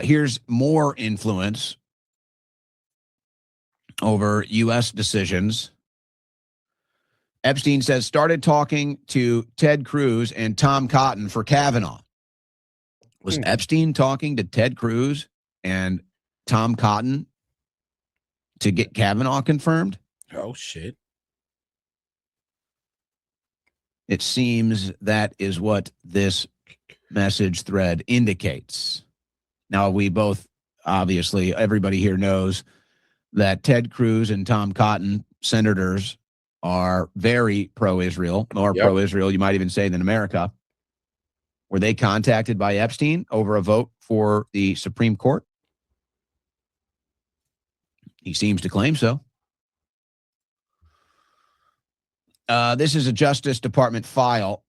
Here's more influence over U.S. decisions. Epstein says started talking to Ted Cruz and Tom Cotton for Kavanaugh. Was Epstein talking to Ted Cruz and Tom Cotton to get Kavanaugh confirmed? Oh, shit. It seems that is what this message thread indicates. Now, we both, obviously, everybody here knows that Ted Cruz and Tom Cotton, senators, are very pro-Israel, more pro-Israel, you might even say, than America. Were they contacted by Epstein over a vote for the Supreme Court? He seems to claim so. This is a Justice Department file.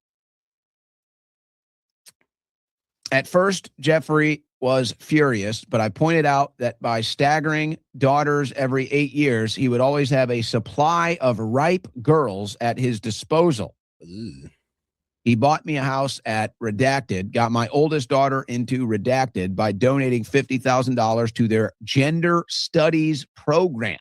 At first, Jeffrey was furious, but I pointed out that by staggering daughters every 8 years, he would always have a supply of ripe girls at his disposal. He bought me a house at Redacted, got my oldest daughter into Redacted by donating $50,000 to their gender studies program.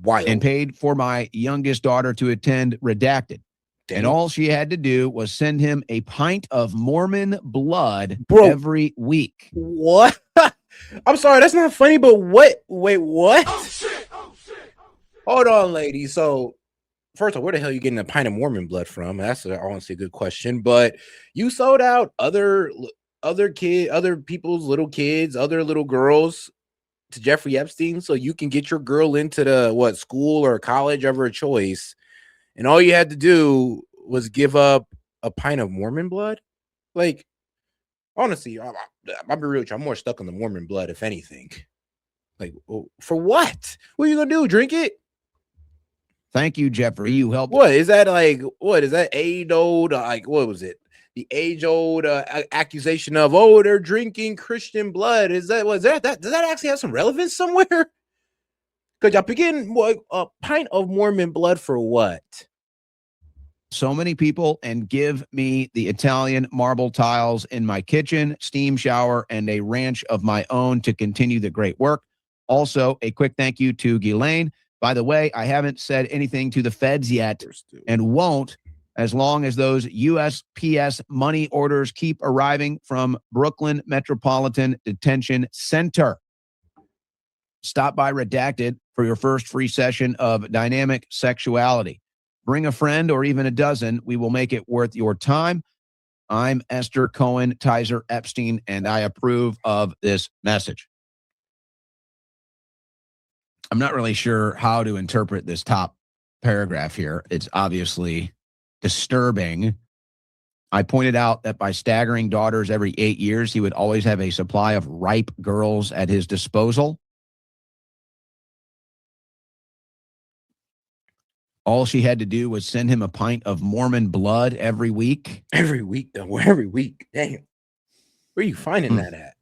Wild. And paid for my youngest daughter to attend Redacted. Damn. And all she had to do was send him a pint of Mormon blood every week. What? I'm sorry, that's not funny, but what? Wait, what? Oh, shit. Hold on, lady. So, first of all, where the hell are you getting a pint of Mormon blood from? That's honestly a good question. But you sold out other people's little kids, other little girls to Jeffrey Epstein so you can get your girl into the school or college of her choice, and all you had to do was give up a pint of Mormon blood. Like, honestly, I'll be real with you, I'm more stuck on the Mormon blood, if anything. Like, for what? What are you gonna do? Drink it? Thank you, Jeffrey. You helped. What is that? Like, what is that age-old? Like, what was it? The age-old accusation of, they're drinking Christian blood. Does that actually have some relevance somewhere? Could y'all begin a pint of Mormon blood for what? So many people, and give me the Italian marble tiles in my kitchen, steam shower, and a ranch of my own to continue the great work. Also, a quick thank you to Ghislaine. By the way, I haven't said anything to the feds yet and won't, as long as those USPS money orders keep arriving from Brooklyn Metropolitan Detention Center. Stop by Redacted for your first free session of dynamic sexuality. Bring a friend or even a dozen. We will make it worth your time. I'm Esther Cohen Tizer Epstein, and I approve of this message. I'm not really sure how to interpret this top paragraph here. It's obviously disturbing. I pointed out that by staggering daughters every 8 years, he would always have a supply of ripe girls at his disposal. All she had to do was send him a pint of Mormon blood every week. Every week, though. Every week. Damn. Where are you finding that at?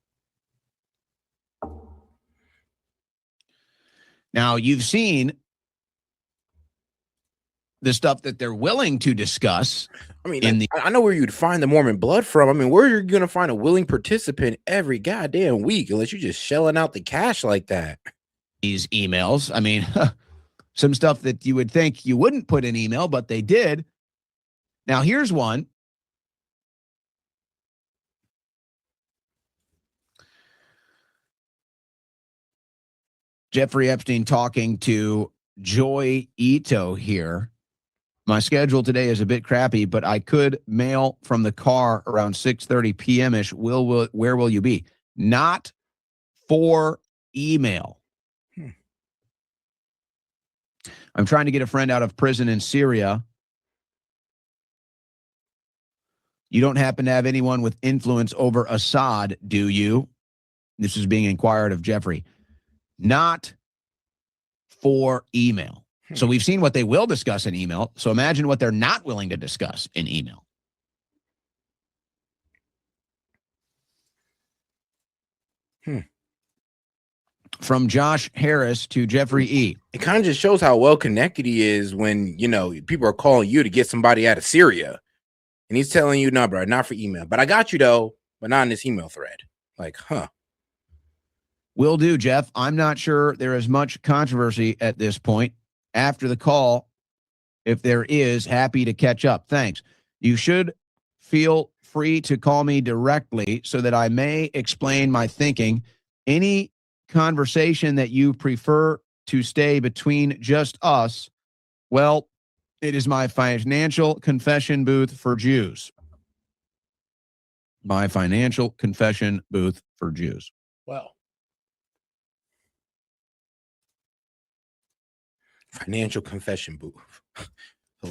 Now, you've seen the stuff that they're willing to discuss. I mean, I know where you'd find the Mormon blood from. I mean, where you're going to find a willing participant every goddamn week, unless you're just shelling out the cash like that. These emails, I mean, some stuff that you would think you wouldn't put in email, but they did. Now, here's one. Jeffrey Epstein talking to Joy Ito here. My schedule today is a bit crappy, but I could mail from the car around 6:30 p.m.-ish. Where will you be? Not for email. I'm trying to get a friend out of prison in Syria. You don't happen to have anyone with influence over Assad, do you? This is being inquired of Jeffrey. Not for email. So we've seen what they will discuss in email. So imagine what they're not willing to discuss in email. From Josh Harris to Jeffrey E. It kind of just shows how well connected he is when, people are calling you to get somebody out of Syria. And he's telling you, no, bro, not for email. But I got you, though, but not in this email thread. Like, huh. Will do, Jeff. I'm not sure there is much controversy at this point. After the call, if there is, happy to catch up. Thanks. You should feel free to call me directly so that I may explain my thinking. Any conversation that you prefer to stay between just us, well, it is my financial confession booth for Jews. My financial confession booth for Jews. Well, financial confession booth.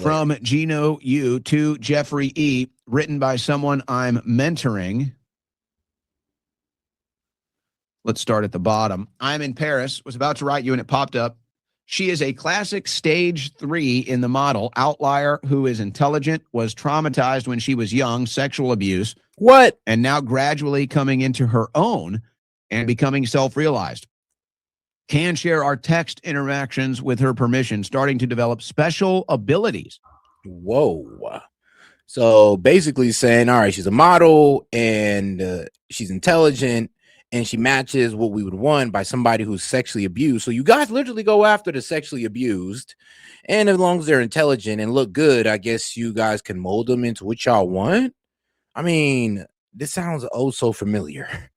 From Gino U to Jeffrey E, written by someone I'm mentoring. Let's start at the bottom. I'm in Paris, was about to write you, and it popped up. She is a classic stage 3 in the model, outlier who is intelligent, was traumatized when she was young, sexual abuse. What? And now gradually coming into her own and becoming self-realized. Can share our text interactions with her permission, starting to develop special abilities. Whoa. So basically saying, all right, she's a model and she's intelligent and she matches what we would want by somebody who's sexually abused. So you guys literally go after the sexually abused. And as long as they're intelligent and look good, I guess you guys can mold them into what y'all want. I mean, this sounds oh so familiar.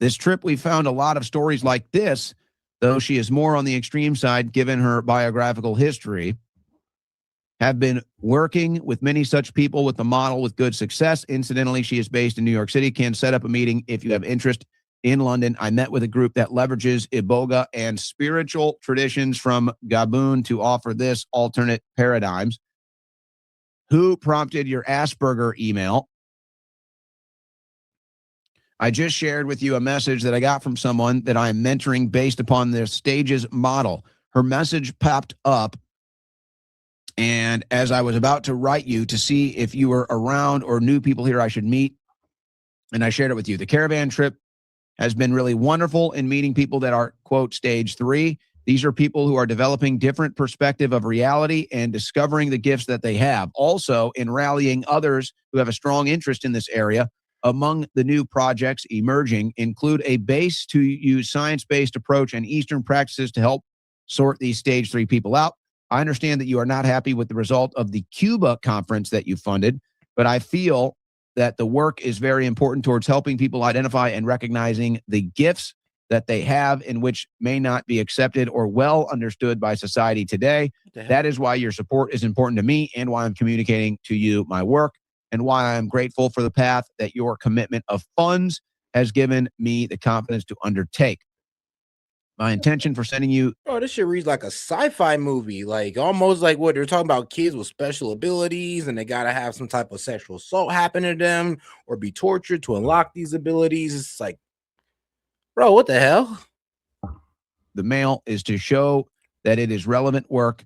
This trip, we found a lot of stories like this, though she is more on the extreme side given her biographical history. Have been working with many such people with the model with good success. Incidentally, she is based in New York City. Can set up a meeting if you have interest in London. I met with a group that leverages Iboga and spiritual traditions from Gabon to offer this alternate paradigms. Who prompted your Asperger email? I just shared with you a message that I got from someone that I'm mentoring based upon their stages model. Her message popped up, and as I was about to write you to see if you were around or knew people here I should meet, and I shared it with you. The caravan trip has been really wonderful in meeting people that are, quote, stage 3. These are people who are developing different perspective of reality and discovering the gifts that they have. Also, in rallying others who have a strong interest in this area. Among the new projects emerging include a base to use science-based approach and Eastern practices to help sort these stage 3 people out. I understand that you are not happy with the result of the Cuba conference that you funded, but I feel that the work is very important towards helping people identify and recognizing the gifts that they have in which may not be accepted or well understood by society today. That is why your support is important to me and why I'm communicating to you my work, and why I'm grateful for the path that your commitment of funds has given me the confidence to undertake. My intention for sending you... Oh, this shit reads like a sci-fi movie, like almost like what they're talking about, kids with special abilities and they got to have some type of sexual assault happen to them or be tortured to unlock these abilities. It's like, bro, what the hell? The mail is to show that it is relevant work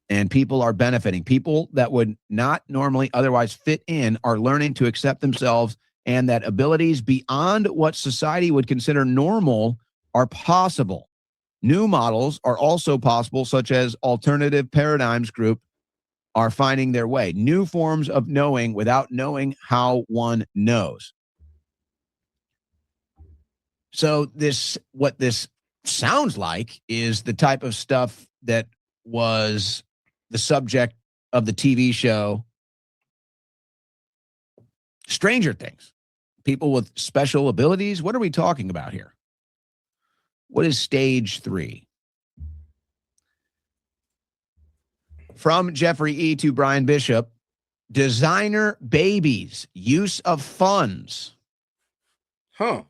and people are benefiting. People that would not normally otherwise fit in are learning to accept themselves, and that abilities beyond what society would consider normal are possible. New models are also possible, such as alternative paradigms group are finding their way. New forms of knowing without knowing how one knows. So what this sounds like is the type of stuff that was the subject of the TV show Stranger Things. People with special abilities. What are we talking about here? What is stage 3? From Jeffrey E to Brian Bishop, designer babies, use of funds. Huh.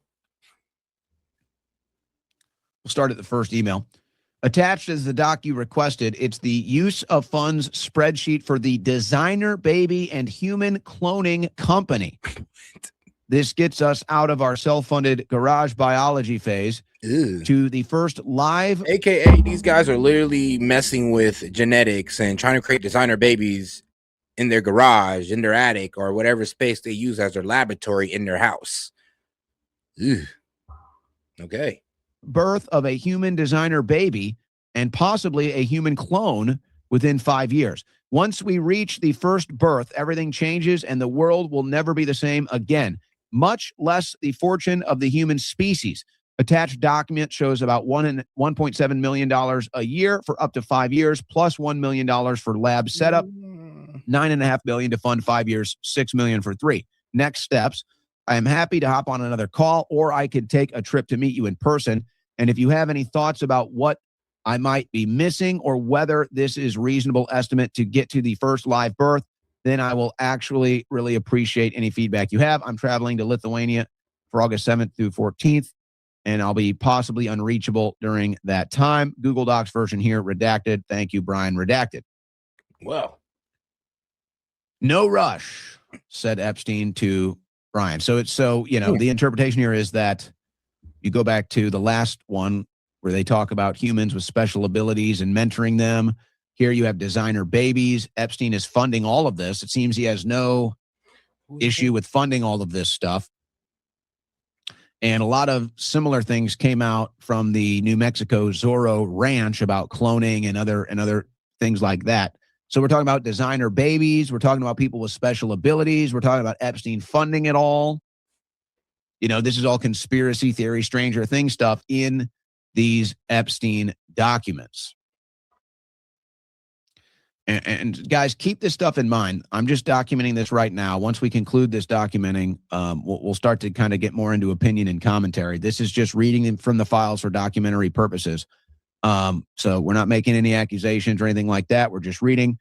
We'll start at the first email. Attached as the doc you requested, it's the use of funds spreadsheet for the designer baby and human cloning company. This gets us out of our self-funded garage biology phase to the first live. AKA, these guys are literally messing with genetics and trying to create designer babies in their garage, in their attic, or whatever space they use as their laboratory in their house. Ew. Okay. Birth of a human designer baby and possibly a human clone within 5 years. Once we reach the first birth, everything changes and the world will never be the same again, much less the fortune of the human species. Attached document shows about $1.7 million a year for up to 5 years, plus $1 million for lab setup, $9.5 million to fund 5 years, $6 million for 3. Next steps. I am happy to hop on another call, or I could take a trip to meet you in person. And if you have any thoughts about what I might be missing or whether this is reasonable estimate to get to the first live birth, then I will actually really appreciate any feedback you have. I'm traveling to Lithuania for August 7th through 14th, and I'll be possibly unreachable during that time. Google Docs version here, redacted. Thank you, Brian, redacted. Well, no rush, said Epstein to Brian. So the interpretation here is that you go back to the last one where they talk about humans with special abilities and mentoring them. Here you have designer babies. Epstein is funding all of this. It seems he has no issue with funding all of this stuff. And a lot of similar things came out from the New Mexico Zorro Ranch about cloning and other things like that. So we're talking about designer babies. We're talking about people with special abilities. We're talking about Epstein funding it all. This is all conspiracy theory, Stranger Things stuff in these Epstein documents. And guys, keep this stuff in mind. I'm just documenting this right now. Once we conclude this documenting, we'll start to kind of get more into opinion and commentary. This is just reading them from the files for documentary purposes. So we're not making any accusations or anything like that. We're just reading.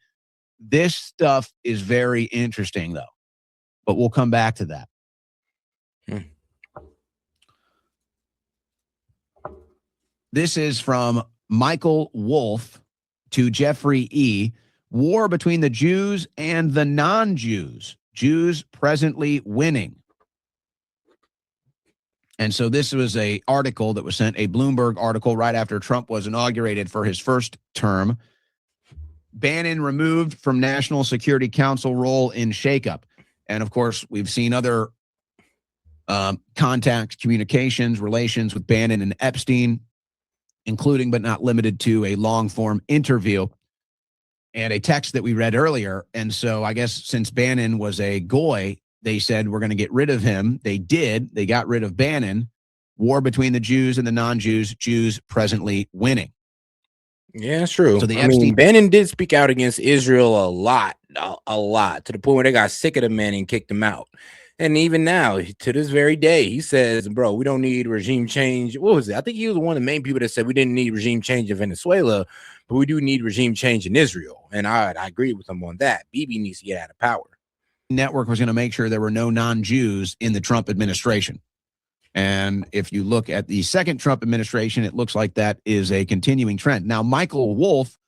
This stuff is very interesting, though. But we'll come back to that. This is from Michael Wolff to Jeffrey E. War between the Jews and the non-Jews. Jews presently winning. And so this was a article that was sent, a Bloomberg article right after Trump was inaugurated for his first term. Bannon removed from National Security Council role in shakeup. And of course, we've seen other contacts, communications, relations with Bannon and Epstein, including but not limited to a long-form interview and a text that we read earlier. And so I guess since Bannon was a goy, they said, we're going to get rid of him. They did. They got rid of Bannon. War between the Jews and the non-Jews, Jews presently winning. Yeah, it's true. So Bannon did speak out against Israel a lot, to the point where they got sick of the man and kicked him out. And even now, to this very day, he says, bro, we don't need regime change. What was it? I think he was one of the main people that said we didn't need regime change in Venezuela, but we do need regime change in Israel. And I agree with him on that. Bibi needs to get out of power. Network was going to make sure there were no non-Jews in the Trump administration. And if you look at the second Trump administration, it looks like that is a continuing trend. Now, Michael Wolff,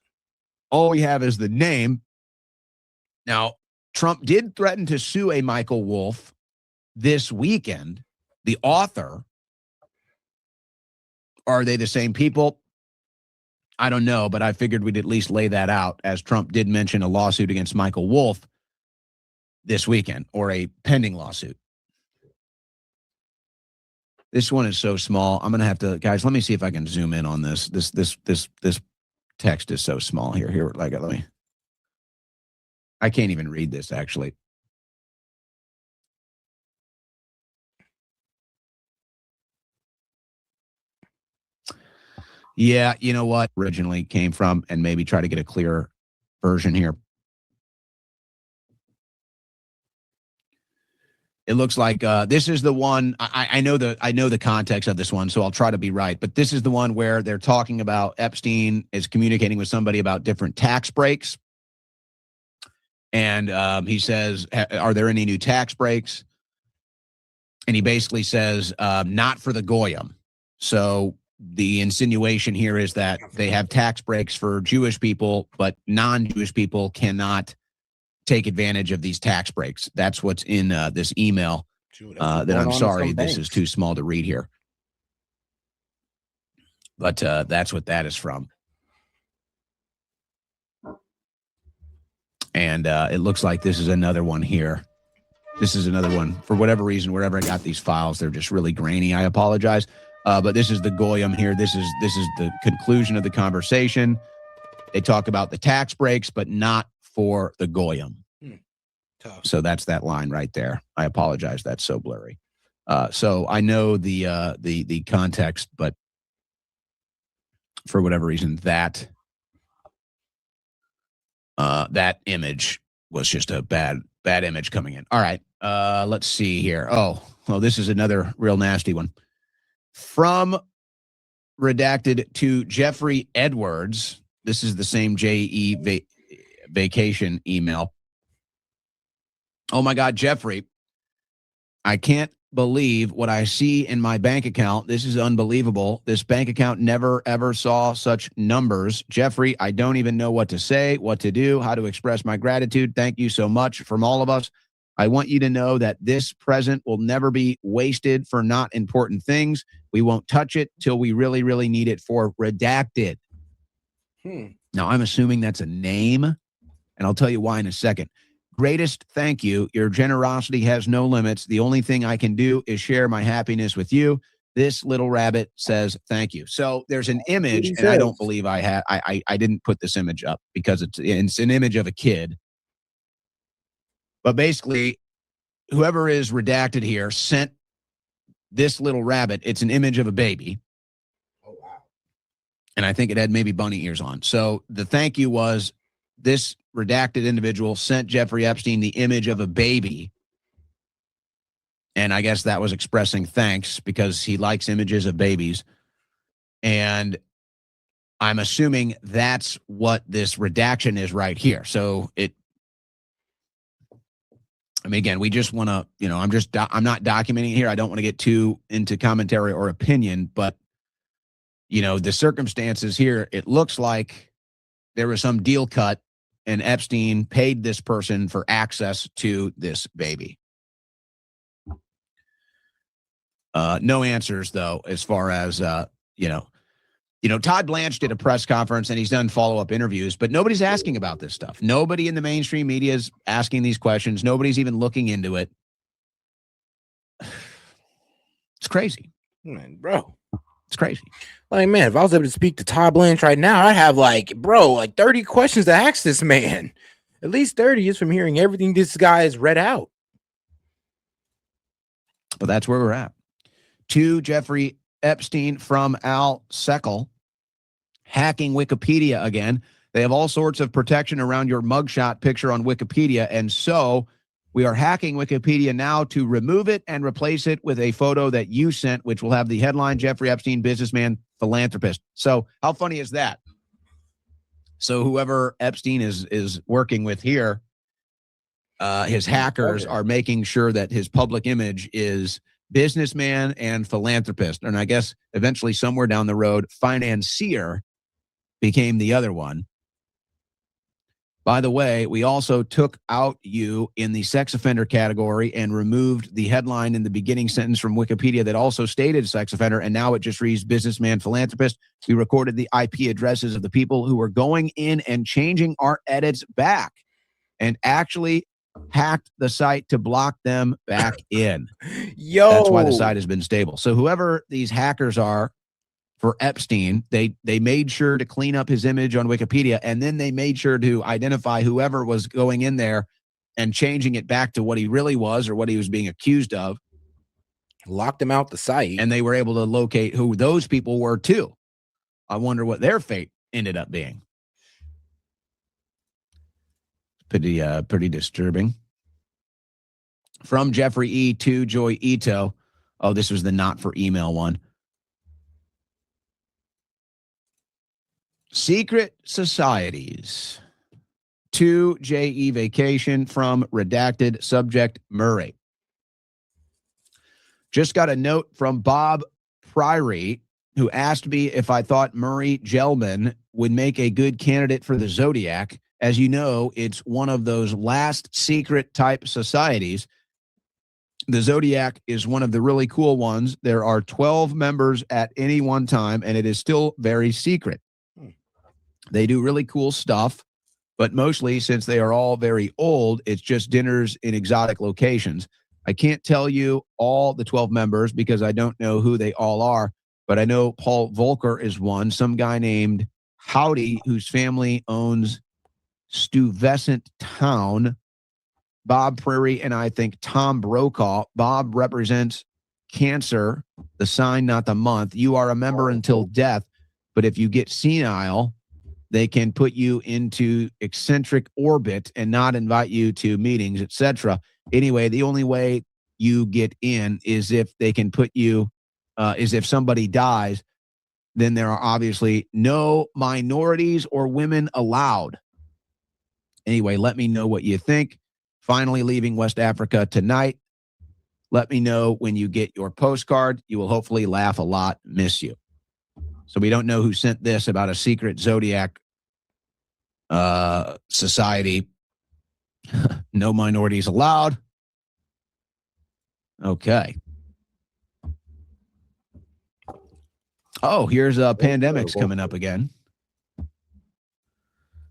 all we have is the name. Now, Trump did threaten to sue a Michael Wolff this weekend. The author, are they the same people? I don't know, but I figured we'd at least lay that out, as Trump did mention a lawsuit against Michael Wolff this weekend, or a pending lawsuit. This one is so small. I'm going to have to, guys, let me see if I can zoom in on this. This text is so small here. I can't even read this, actually. Yeah, you know what? Originally came from, and maybe try to get a clearer version here. It looks like this is the one. I know the context of this one, so I'll try to be right. But this is the one where they're talking about Epstein is communicating with somebody about different tax breaks, and he says, "Are there any new tax breaks?" And he basically says, "Not for the goyim." So the insinuation here is that they have tax breaks for Jewish people, but non-Jewish people cannot take advantage of these tax breaks. That's what's in this email that I'm sorry, this is too small to read here. But that's what that is from. And it looks like this is another one here. This is another one. For whatever reason, wherever I got these files, they're just really grainy. I apologize. But this is the goyim here. This is the conclusion of the conversation. They talk about the tax breaks, but not for the goyim. Tough. So that's that line right there. I apologize. That's so blurry. So I know the context, but for whatever reason, that image was just a bad image coming in. All right, let's see here. Oh, well, this is another real nasty one. From redacted to Jeffrey Edwards. This is the same vacation email. Oh my God, Jeffrey, I can't believe what I see in my bank account. This is unbelievable. This bank account never, ever saw such numbers. Jeffrey, I don't even know what to say, what to do, how to express my gratitude. Thank you so much from all of us. I want you to know that this present will never be wasted for not important things. We won't touch it till we really, really need it for redacted. Now, I'm assuming that's a name, and I'll tell you why in a second. Greatest thank you. Your generosity has no limits. The only thing I can do is share my happiness with you. This little rabbit says thank you. So there's an image, and I don't believe I didn't put this image up because it's an image of a kid. But basically, whoever is redacted here sent this little rabbit. It's an image of a baby. Oh, wow. And I think it had maybe bunny ears on. So the thank you was this redacted individual sent Jeffrey Epstein the image of a baby. And I guess that was expressing thanks because he likes images of babies. And I'm assuming that's what this redaction is right here. So again, we just want to, I'm not documenting here. I don't want to get too into commentary or opinion, but, the circumstances here, it looks like there was some deal cut and Epstein paid this person for access to this baby. No answers, though, as far as, Todd Blanche did a press conference and he's done follow-up interviews, but nobody's asking about this stuff. Nobody in the mainstream media is asking these questions. Nobody's even looking into it. It's crazy. Man, bro. It's crazy. Like, man, if I was able to speak to Todd Blanche right now, I'd have 30 questions to ask this man. At least 30 just from hearing everything this guy has read out. But that's where we're at. To Jeffrey Epstein from Al Seckel, hacking Wikipedia again. They have all sorts of protection around your mugshot picture on Wikipedia. And so we are hacking Wikipedia now to remove it and replace it with a photo that you sent, which will have the headline, Jeffrey Epstein, businessman, philanthropist. So how funny is that? So whoever Epstein is working with here, his hackers are making sure that his public image is businessman and philanthropist. And I guess eventually somewhere down the road, financier became the other one. By the way, we also took out you in the sex offender category and removed the headline in the beginning sentence from Wikipedia that also stated sex offender, and now it just reads businessman, philanthropist. We recorded the IP addresses of the people who were going in and changing our edits back and actually hacked the site to block them back in. Yo, that's why the site has been stable. So whoever these hackers are for Epstein, they made sure to clean up his image on Wikipedia, and then they made sure to identify whoever was going in there and changing it back to what he really was or what he was being accused of. Locked him out the site. And they were able to locate who those people were too. I wonder what their fate ended up being. Pretty disturbing. From Jeffrey E. to Joy Ito. Oh, this was the not for email one. Secret societies. To J.E. Vacation from redacted subject Murray. Just got a note from Bob Priory, who asked me if I thought Murray Gelman would make a good candidate for the Zodiac. As you know, it's one of those last secret type societies. The Zodiac is one of the really cool ones. There are 12 members at any one time, and it is still very secret. They do really cool stuff, but mostly since they are all very old, it's just dinners in exotic locations. I can't tell you all the 12 members because I don't know who they all are, but I know Paul Volcker is one, some guy named Howdy, whose family owns Stuyvesant Town, Bob Prairie, and I think Tom Brokaw. Bob represents cancer, the sign, not the month. You are a member until death, but if you get senile, they can put you into eccentric orbit and not invite you to meetings, etc. Anyway, the only way you get in is if they can put you, is if somebody dies. Then there are obviously no minorities or women allowed. Anyway, let me know what you think. Finally leaving West Africa tonight. Let me know when you get your postcard. You will hopefully laugh a lot. Miss you. So we don't know who sent this about a secret Zodiac society. No minorities allowed. Okay. Oh, here's pandemics coming up again.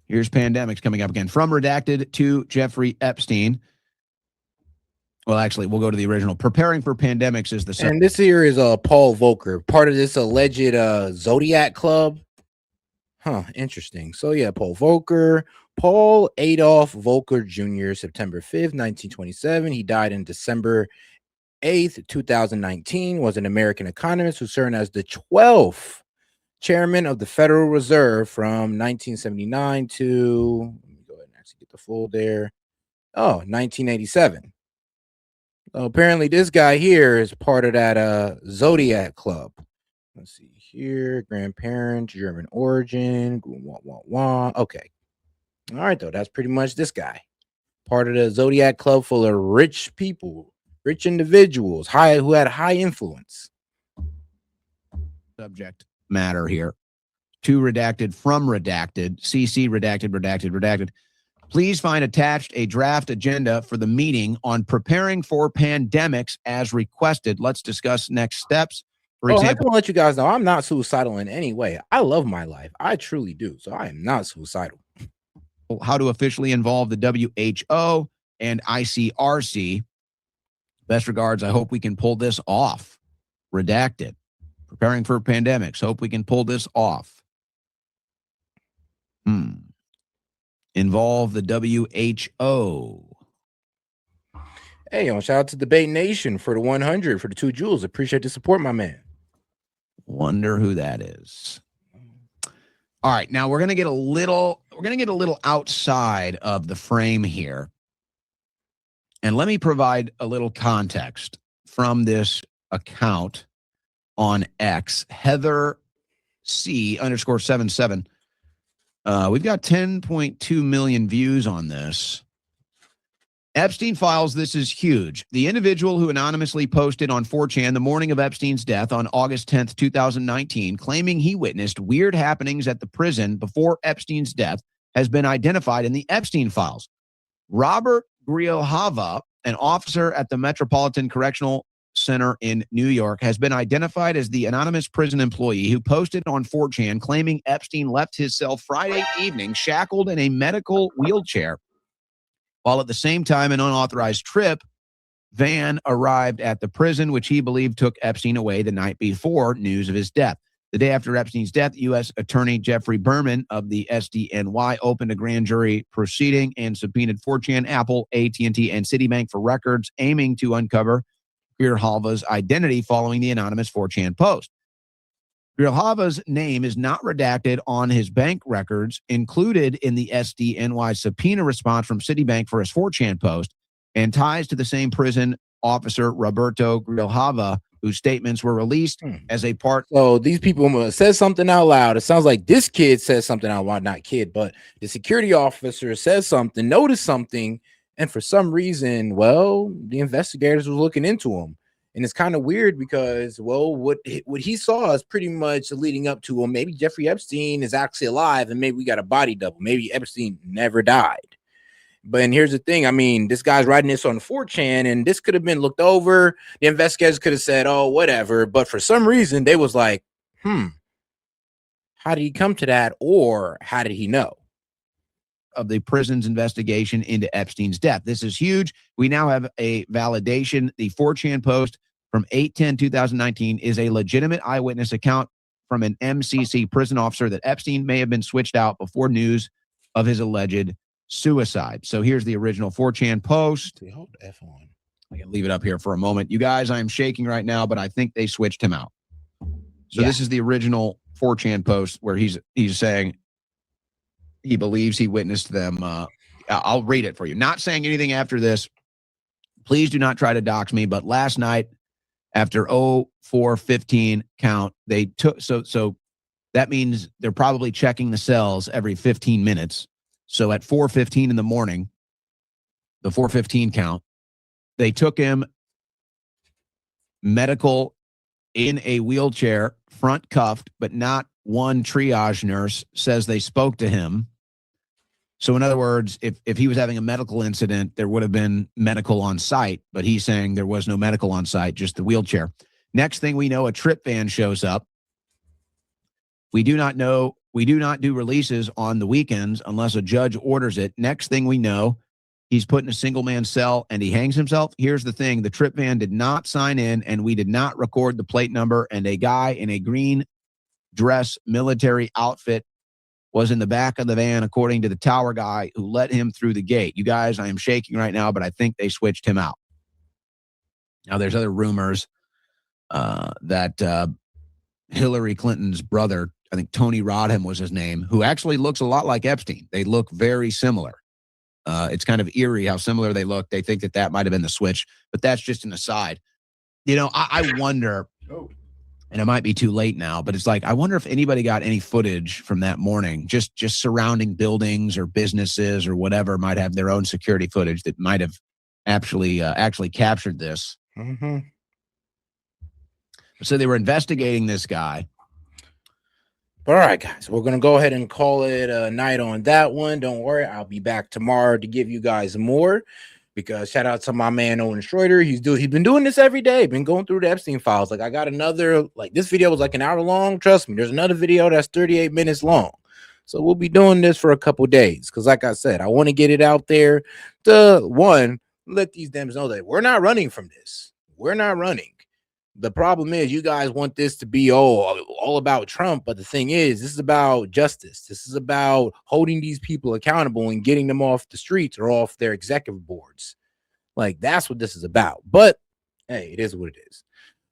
Here's pandemics coming up again. From redacted to Jeffrey Epstein. Well, actually, we'll go to the original. Preparing for pandemics is the subject. And this here is Paul Volcker, part of this alleged Zodiac club. Huh, interesting. So yeah, Paul Volcker, Paul Adolf Volcker Jr., September 5th, 1927. He died in December 8th, 2019, was an American economist who served as the 12th chairman of the Federal Reserve from 1979 to, let me go ahead and actually get the full there. Oh, 1987. So apparently this guy here is part of that Zodiac club. Let's see here. Grandparents, German origin. Okay. All right, though. That's pretty much this guy. Part of the Zodiac club full of rich people, rich individuals, who had high influence. Subject matter here. To redacted from redacted. CC redacted. Please find attached a draft agenda for the meeting on preparing for pandemics as requested. Let's discuss next steps. For example, I just want to let you guys know I'm not suicidal in any way. I love my life. I truly do. So I am not suicidal. How to officially involve the WHO and ICRC. Best regards. I hope we can pull this off. Redacted. Preparing for pandemics. Hope we can pull this off. Involve the WHO. Hey, shout out to Debate Nation for the 100 for the 2 jewels. Appreciate the support, my man. Wonder who that is. All right, now we're gonna get a little outside of the frame here, and let me provide a little context from this account on X, Heather C_77. We've got 10.2 million views on this. Epstein files, this is huge. The individual who anonymously posted on 4chan the morning of Epstein's death on August 10th, 2019, claiming he witnessed weird happenings at the prison before Epstein's death, has been identified in the Epstein files. Robert Grijalva, an officer at the Metropolitan Correctional Center in New York, has been identified as the anonymous prison employee who posted on 4chan claiming Epstein left his cell Friday evening shackled in a medical wheelchair, while at the same time an unauthorized trip van arrived at the prison, which he believed took Epstein away the night before news of his death. The day after Epstein's death, U.S. Attorney Jeffrey Berman of the SDNY opened a grand jury proceeding and subpoenaed 4chan, Apple, AT&T, and Citibank for records aiming to uncover Grijalva's identity following the anonymous 4chan post. Grijalva's name is not redacted on his bank records included in the SDNY subpoena response from Citibank for his 4chan post, and ties to the same prison officer, Roberto Grijalva, whose statements were released as a part. So these people says something out loud. It sounds like this kid says something out loud, not kid, but the security officer says something, noticed something, and for some reason, well, the investigators were looking into him. And it's kind of weird because, well, what he saw is pretty much leading up to, well, maybe Jeffrey Epstein is actually alive and maybe we got a body double. Maybe Epstein never died. But and here's the thing. I mean, this guy's writing this on 4chan and this could have been looked over. The investigators could have said, oh, whatever. But for some reason, they was like, how did he come to that? Or how did he know? Of the prison's investigation into Epstein's death. This is huge. We now have a validation. The 4chan post from 8/10/2019 is a legitimate eyewitness account from an MCC prison officer that Epstein may have been switched out before news of his alleged suicide. So here's the original 4chan post. Hold F on. I can leave it up here for a moment. You guys, I am shaking right now, but I think they switched him out. So this is the original 4chan post where he's saying he believes he witnessed them. I'll read it for you. Not saying anything after this. Please do not try to dox me. But last night, after 04:15 count, they took so that means they're probably checking the cells every 15 minutes. So at 4:15 in the morning, the 4:15 count, they took him medical in a wheelchair, front cuffed, but not one triage nurse says they spoke to him. So in other words, if he was having a medical incident, there would have been medical on site, but he's saying there was no medical on site, just the wheelchair. Next thing we know, a trip van shows up. We do not do releases on the weekends unless a judge orders it. Next thing we know, he's put in a single man cell and he hangs himself. Here's the thing. The trip van did not sign in and we did not record the plate number, and a guy in a green dress military outfit was in the back of the van, according to the tower guy who let him through the gate. You guys, I am shaking right now, but I think they switched him out. Now, there's other rumors that Hillary Clinton's brother, I think Tony Rodham was his name, who actually looks a lot like Epstein. They look very similar. It's kind of eerie how similar they look. They think that might have been the switch, but that's just an aside. You know, I wonder, and it might be too late now, but it's like, I wonder if anybody got any footage from that morning, just surrounding buildings or businesses or whatever might have their own security footage that might have actually captured this. Mm-hmm. So they were investigating this guy. But all right, guys, we're going to go ahead and call it a night on that one. Don't worry. I'll be back tomorrow to give you guys more, because shout out to my man, Owen Schroeder. He's been doing this every day, been going through the Epstein files. Like, I got another, like, this video was like an hour long. Trust me, there's another video that's 38 minutes long. So we'll be doing this for a couple days. Cause like I said, I want to get it out there to, one, let these Dems know that we're not running from this. We're not running. The problem is you guys want this to be all about Trump, but the thing is, this is about justice. This is about holding these people accountable and getting them off the streets or off their executive boards. Like, that's what this is about. But hey, it is what it is.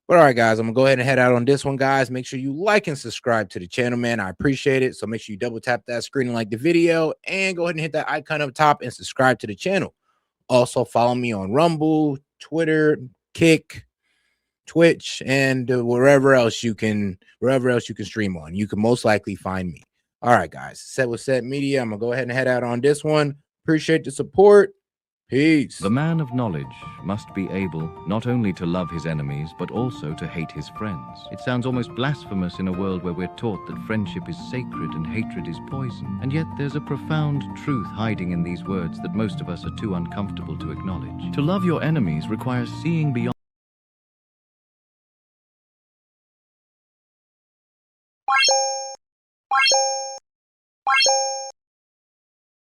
But all right, guys, I'm gonna go ahead and head out on this one, guys. Make sure you like and subscribe to the channel, man. I appreciate it. So make sure you double tap that screen and like the video, and go ahead and hit that icon up top and subscribe to the channel. Also follow me on Rumble, Twitter, Kick, Twitch, and wherever else you can stream on. You can most likely find me. All right, guys. S.E.T with S.E.T Media. I'm gonna go ahead and head out on this one. Appreciate the support. Peace. The man of knowledge must be able not only to love his enemies, but also to hate his friends. It sounds almost blasphemous in a world where we're taught that friendship is sacred and hatred is poison. And yet there's a profound truth hiding in these words that most of us are too uncomfortable to acknowledge. To love your enemies requires seeing beyond